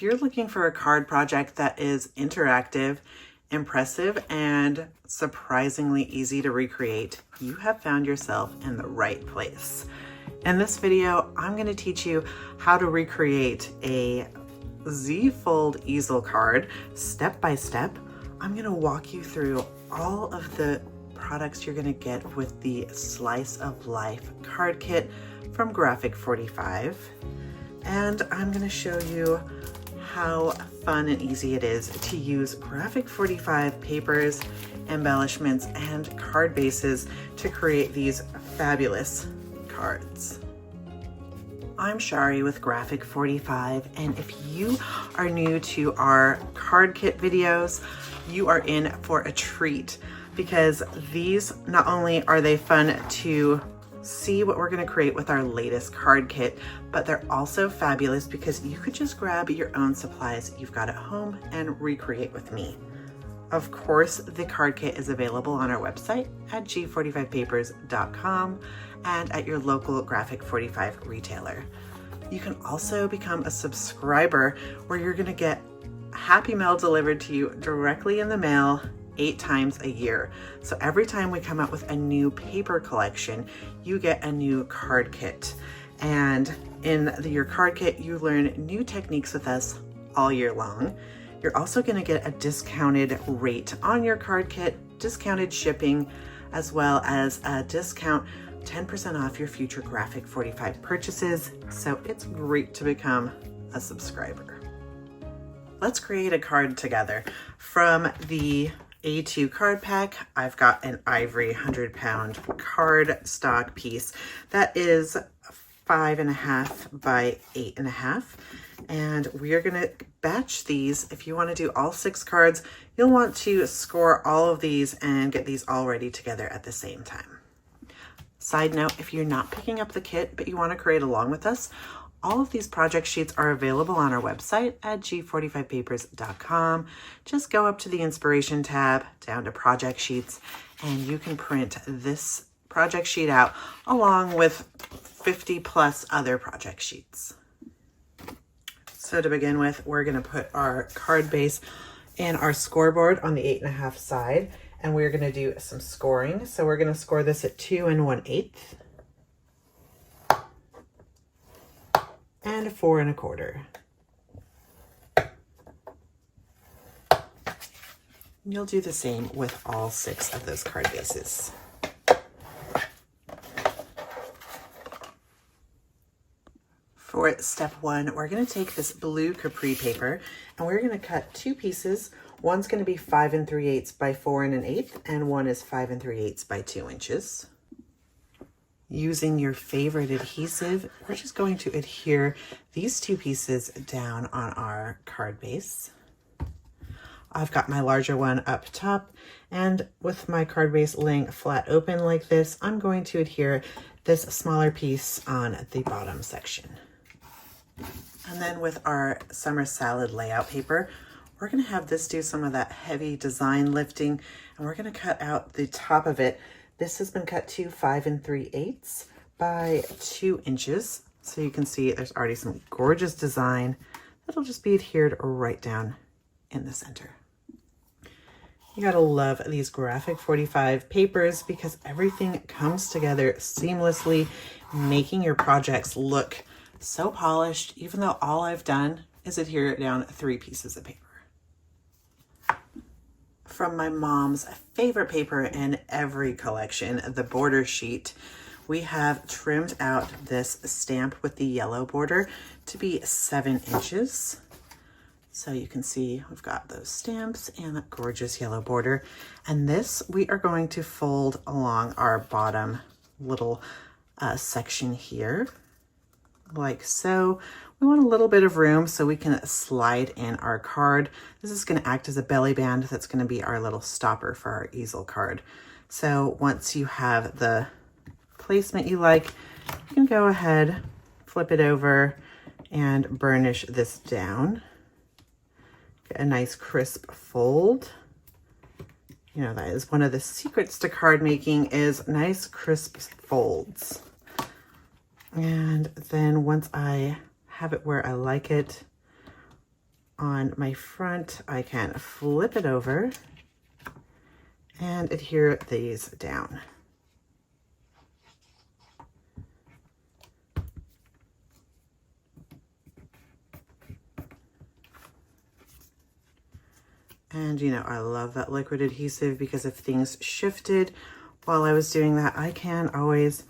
If you're looking for a card project that is interactive, impressive, and surprisingly easy to recreate, you have found yourself in the right place. In this video, I'm going to teach you how to recreate a Z-Fold Easel card step by step. I'm going to walk you through all of the products you're going to get with the Slice of Life card kit from Graphic 45. And I'm going to show you how fun and easy it is to use Graphic 45 papers, embellishments, and card bases to create these fabulous cards. I'm Charee with Graphic 45, and if you are new to our card kit videos, you are in for a treat because these, not only are they fun to see what we're going to create with our latest card kit, but they're also fabulous because you could just grab your own supplies you've got at home and recreate with me. Of course, the card kit is available on our website at g45papers.com and at your local Graphic 45 retailer. You can also become a subscriber where you're going to get Happy Mail delivered to you directly in the mail 8 times a year. So every time we come out with a new paper collection, you get a new card kit. And in your card kit, you learn new techniques with us all year long. You're also going to get a discounted rate on your card kit, discounted shipping, as well as a discount 10% off your future Graphic 45 purchases. So it's great to become a subscriber. Let's create a card together. From the A2 card pack, I've got an ivory 100-pound card stock piece that is 5.5 by 8.5, and we are going to batch these. If you want to do all 6 cards, you'll want to score all of these and get these all ready together at the same time. Side note, if you're not picking up the kit but you want to create along with us, all of these project sheets are available on our website at g45papers.com. Just go up to the inspiration tab, down to project sheets, and you can print this project sheet out along with 50 plus other project sheets. So to begin with, we're going to put our card base and our scoreboard on the 8.5 side, and we're going to do some scoring. So we're going to score this at 2 1/8. And 4 1/4. You'll do the same with all 6 of those card bases. For step 1, we're going to take this blue capri paper and we're going to cut 2 pieces. One's going to be 5 3/8 by 4 1/8, and one is 5 3/8 by 2 inches. Using your favorite adhesive, we're just going to adhere these 2 pieces down on our card base. I've got my larger one up top, and with my card base laying flat open like this, I'm going to adhere this smaller piece on the bottom section. And then with our summer salad layout paper, we're going to have this do some of that heavy design lifting, and we're going to cut out the top of it. This has been cut to 5 3/8 by 2 inches. So you can see there's already some gorgeous design that'll just be adhered right down in the center. You gotta love these Graphic 45 papers because everything comes together seamlessly, making your projects look so polished, even though all I've done is adhere down 3 pieces of paper. From my mom's favorite paper in every collection, the border sheet, we have trimmed out this stamp with the yellow border to be 7 inches. So you can see we've got those stamps and that gorgeous yellow border. And this we are going to fold along our bottom little section here, like so. We want a little bit of room so we can slide in our card. This is going to act as a belly band that's going to be our little stopper for our easel card. So once you have the placement you like, you can go ahead, flip it over, and burnish this down. Get a nice crisp fold. You know, that is one of the secrets to card making, is nice crisp folds. And then once I have it where I like it, on my front, I can flip it over and adhere these down. And you know, I love that liquid adhesive because if things shifted while I was doing that, I can always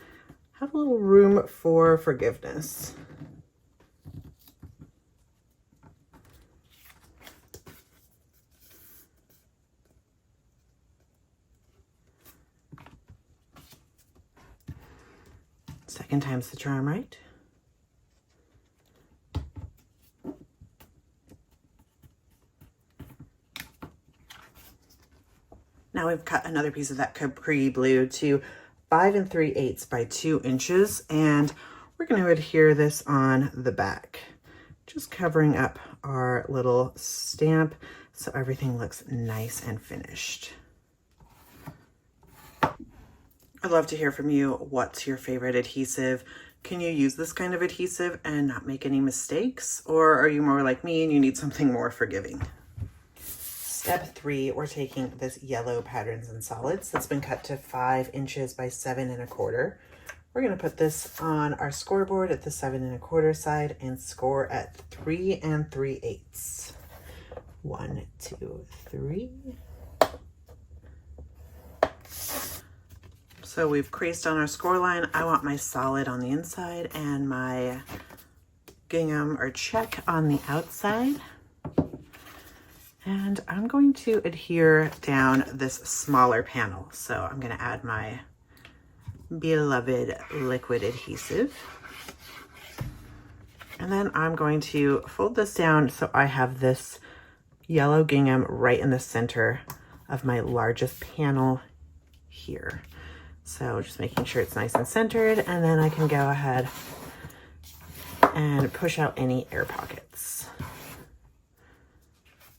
have a little room for forgiveness. Second time's the charm, right? Now we've cut another piece of that Capri blue to 5 3/8 by 2 inches, and we're going to adhere this on the back, just covering up our little stamp so everything looks nice and finished. I'd love to hear from you. What's your favorite adhesive? Can you use this kind of adhesive and not make any mistakes? Or are you more like me and you need something more forgiving? Step 3, we're taking this yellow Patterns and Solids that's been cut to 5 inches by 7 1/4. We're going to put this on our scoreboard at the 7 1/4 side and score at 3 3/8. 1, 2, 3. So we've creased on our score line. I want my solid on the inside and my gingham or check on the outside. And I'm going to adhere down this smaller panel. So I'm going to add my beloved liquid adhesive. And then I'm going to fold this down so I have this yellow gingham right in the center of my largest panel here. So just making sure it's nice and centered, and then I can go ahead and push out any air pockets.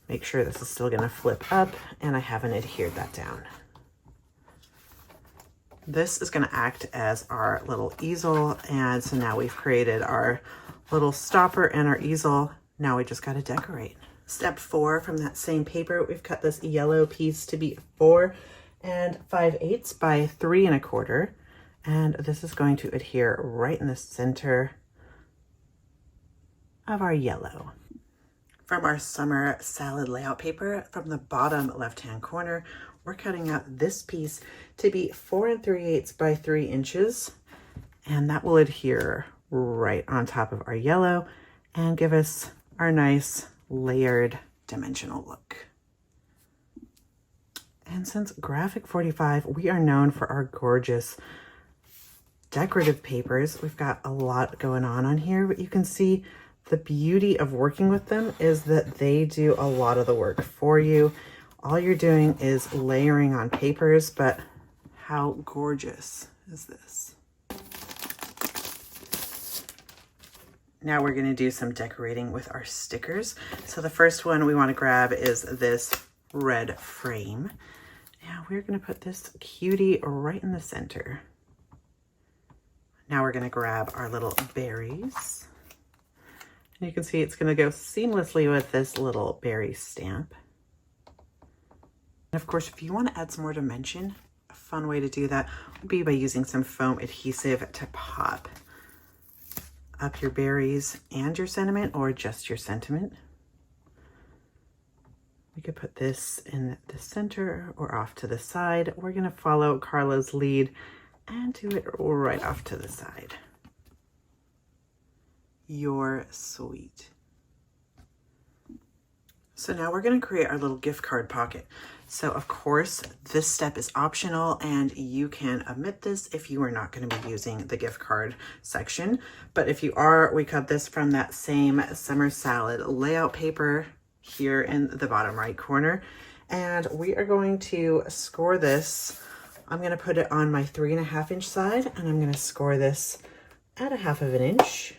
Make sure this is still going to flip up and I haven't adhered that down. This is going to act as our little easel, and so now we've created our little stopper and our easel. Now we just got to decorate. Step 4, from that same paper, we've cut this yellow piece to be 4 5/8 by 3 1/4, and this is going to adhere right in the center of our yellow. From our summer salad layout paper, from the bottom left-hand corner, we're cutting out this piece to be 4 3/8 by 3 inches, and that will adhere right on top of our yellow and give us our nice layered dimensional look. And since Graphic 45, we are known for our gorgeous decorative papers. We've got a lot going on here, but you can see the beauty of working with them is that they do a lot of the work for you. All you're doing is layering on papers, but how gorgeous is this? Now we're going to do some decorating with our stickers. So the first one we want to grab is this red frame. Now we're going to put this cutie right in the center. Now we're going to grab our little berries. And you can see it's going to go seamlessly with this little berry stamp. And of course, if you want to add some more dimension, a fun way to do that would be by using some foam adhesive to pop up your berries and your sentiment, or just your sentiment. We could put this in the center or off to the side. We're going to follow Carla's lead and do it right off to the side. You're sweet. So now we're going to create our little gift card pocket. So of course, this step is optional and you can omit this if you are not going to be using the gift card section. But if you are, we cut this from that same summer salad layout paper here in the bottom right corner. And we are going to score this. I'm going to put it on my 3 1/2 inch side, and I'm going to score this at 1/2 inch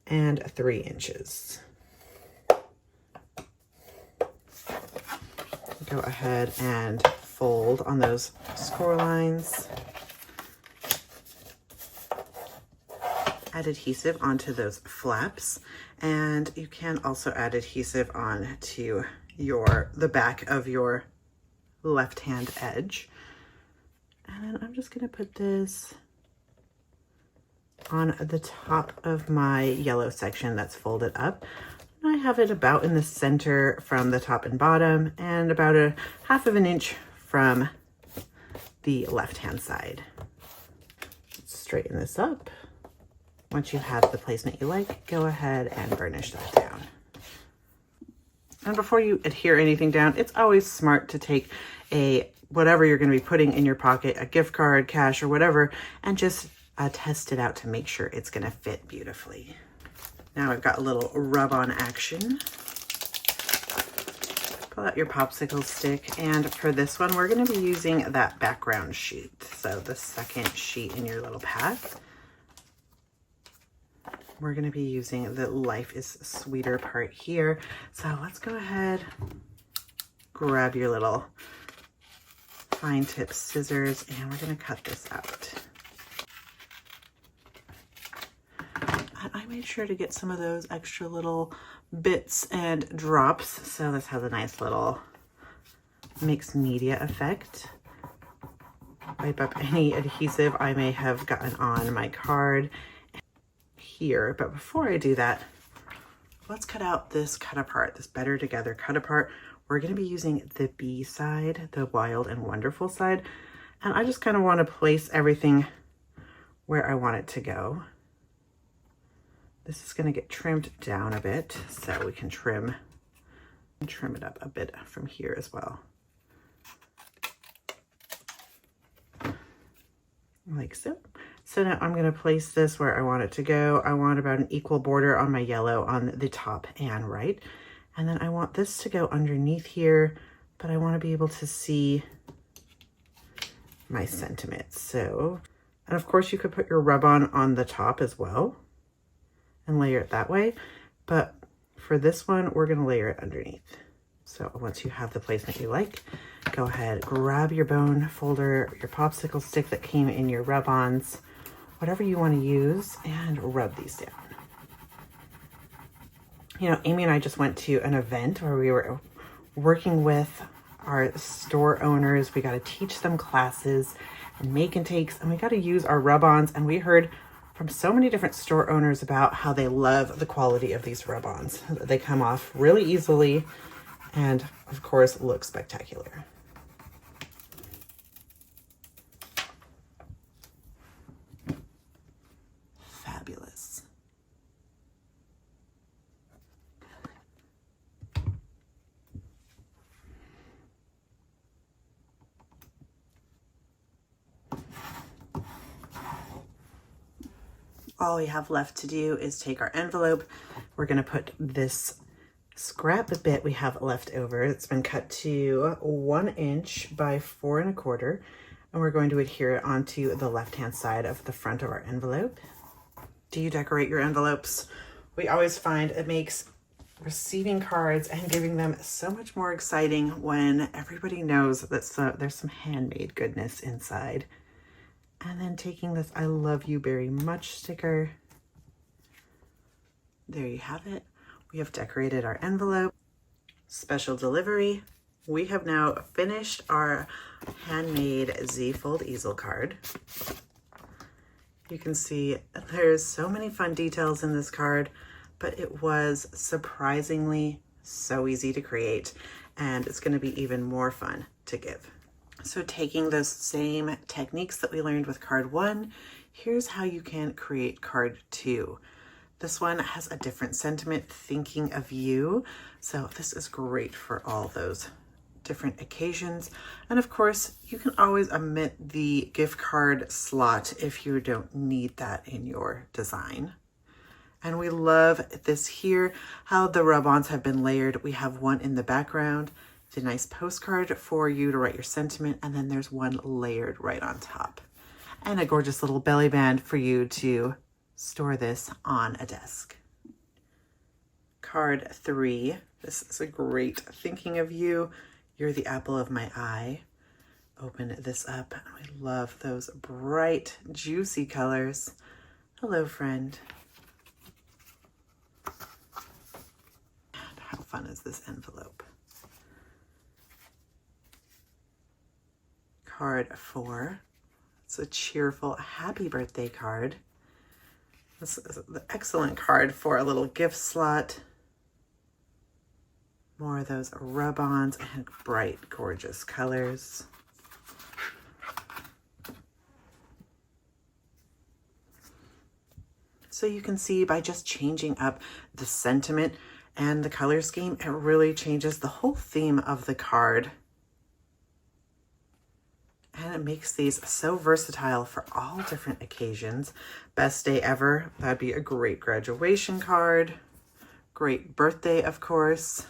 and 3 inches. Go ahead and fold on those score lines. add adhesive onto those flaps, and you can also add adhesive on to the back of your left hand edge. And then I'm just gonna put this on the top of my yellow section that's folded up. And I have it about in the center from the top and bottom, and about a 1/2 inch from the left hand side. Let's straighten this up. Once you have the placement you like, go ahead and burnish that down. And before you adhere anything down, it's always smart to take whatever you're going to be putting in your pocket, a gift card, cash, or whatever, and just test it out to make sure it's going to fit beautifully. Now I've got a little rub-on action. Pull out your popsicle stick, and for this one, we're going to be using that background sheet. So the second sheet in your little path. We're going to be using the Life is Sweeter part here. So let's go ahead, grab your little fine tip scissors, and we're going to cut this out. And I made sure to get some of those extra little bits and drops, so this has a nice little mixed media effect. Wipe up any adhesive I may have gotten on my card here, but before I do that, let's cut out this cut apart, this Better Together cut apart. We're going to be using the B side, the Wild and Wonderful side, and I just kind of want to place everything where I want it to go. This is going to get trimmed down a bit, so we can trim it up a bit from here as well. Like so. So now I'm going to place this where I want it to go. I want about an equal border on my yellow on the top and right. And then I want this to go underneath here, but I want to be able to see my sentiment. So, and of course you could put your rub-on on the top as well and layer it that way. But for this one, we're going to layer it underneath. So once you have the placement you like, go ahead, grab your bone folder, your popsicle stick that came in your rub-ons, whatever you want to use, and rub these down. You know, Amy and I just went to an event where we were working with our store owners. We got to teach them classes and make and takes, and we got to use our rub-ons. And we heard from so many different store owners about how they love the quality of these rub-ons. They come off really easily and, of course, look spectacular. Fabulous. All we have left to do is take our envelope. We're going to put this scrap bit we have left over. It's been cut to 1 inch by 4 1/4, and we're going to adhere it onto the left-hand side of the front of our envelope. Do you decorate your envelopes? We always find it makes receiving cards and giving them so much more exciting when everybody knows that there's some handmade goodness inside. And then taking this I love you very much sticker. There you have it. We have decorated our envelope. Special delivery. We have now finished our handmade Z-Fold Easel card. You can see there's so many fun details in this card, but it was surprisingly so easy to create, and it's going to be even more fun to give. So taking those same techniques that we learned with card 1, here's how you can create card 2. This one has a different sentiment, thinking of you. So this is great for all those different occasions. And of course, you can always omit the gift card slot if you don't need that in your design. And we love this here, how the rub-ons have been layered. We have one in the background, the nice postcard for you to write your sentiment, and then there's one layered right on top. And a gorgeous little belly band for you to store this on a desk. Card 3, this is a great thinking of you. You're the apple of my eye. Open this up. We love those bright, juicy colors. Hello, friend. And how fun is this envelope? Card 4. It's a cheerful happy birthday card. This is an excellent card for a little gift slot. More of those rub-ons and bright, gorgeous colors. So you can see by just changing up the sentiment and the color scheme, it really changes the whole theme of the card. And it makes these so versatile for all different occasions. Best day ever, that'd be a great graduation card. Great birthday, of course.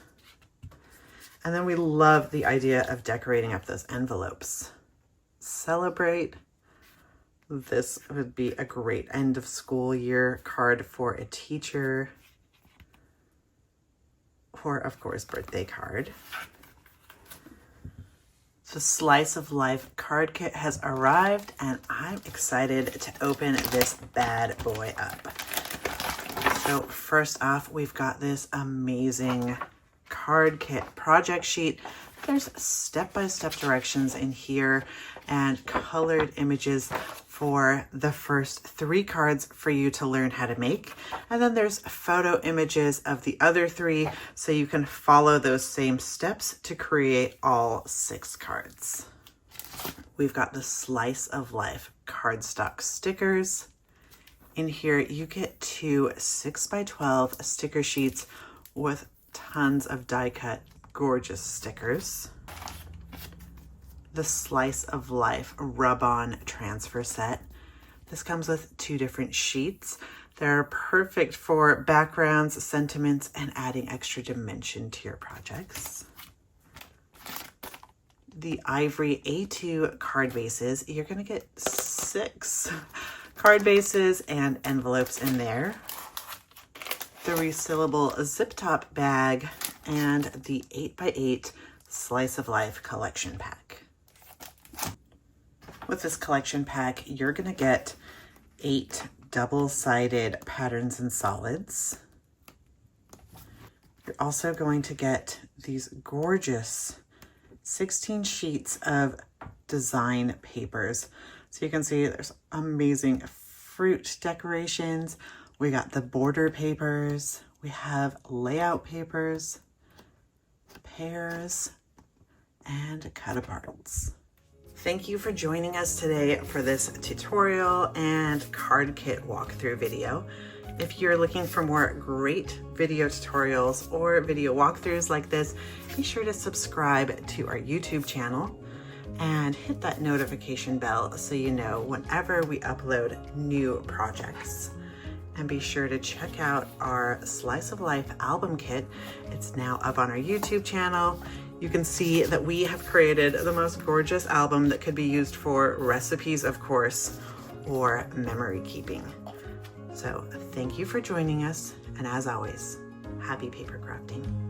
And then we love the idea of decorating up those envelopes. Celebrate. This would be a great end of school year card for a teacher. Or, of course, birthday card. So Slice of Life card kit has arrived, and I'm excited to open this bad boy up. So first off, we've got this amazing card kit project sheet. There's step-by-step directions in here and colored images for the first 3 cards for you to learn how to make. And then there's photo images of the other 3 so you can follow those same steps to create all 6 cards. We've got the Slice of Life cardstock stickers. In here, you get 2 6x12 sticker sheets with tons of die-cut gorgeous stickers. The Slice of Life rub-on transfer set. This comes with 2 different sheets. They're perfect for backgrounds, sentiments, and adding extra dimension to your projects. The Ivory A2 card bases. You're gonna get 6 card bases and envelopes in there. The resealable zip top bag and the 8x8 Slice of Life collection pack. With this collection pack, you're gonna get 8 double-sided patterns and solids. You're also going to get these gorgeous 16 sheets of design papers. So you can see there's amazing fruit decorations. We got the border papers. We have layout papers, pairs, and cut-aparts. Thank you for joining us today for this tutorial and card kit walkthrough video. If you're looking for more great video tutorials or video walkthroughs like this, be sure to subscribe to our YouTube channel and hit that notification bell so you know whenever we upload new projects. And be sure to check out our Slice of Life album kit. It's now up on our YouTube channel. You can see that we have created the most gorgeous album that could be used for recipes, of course, or memory keeping. So thank you for joining us. And as always, happy paper crafting.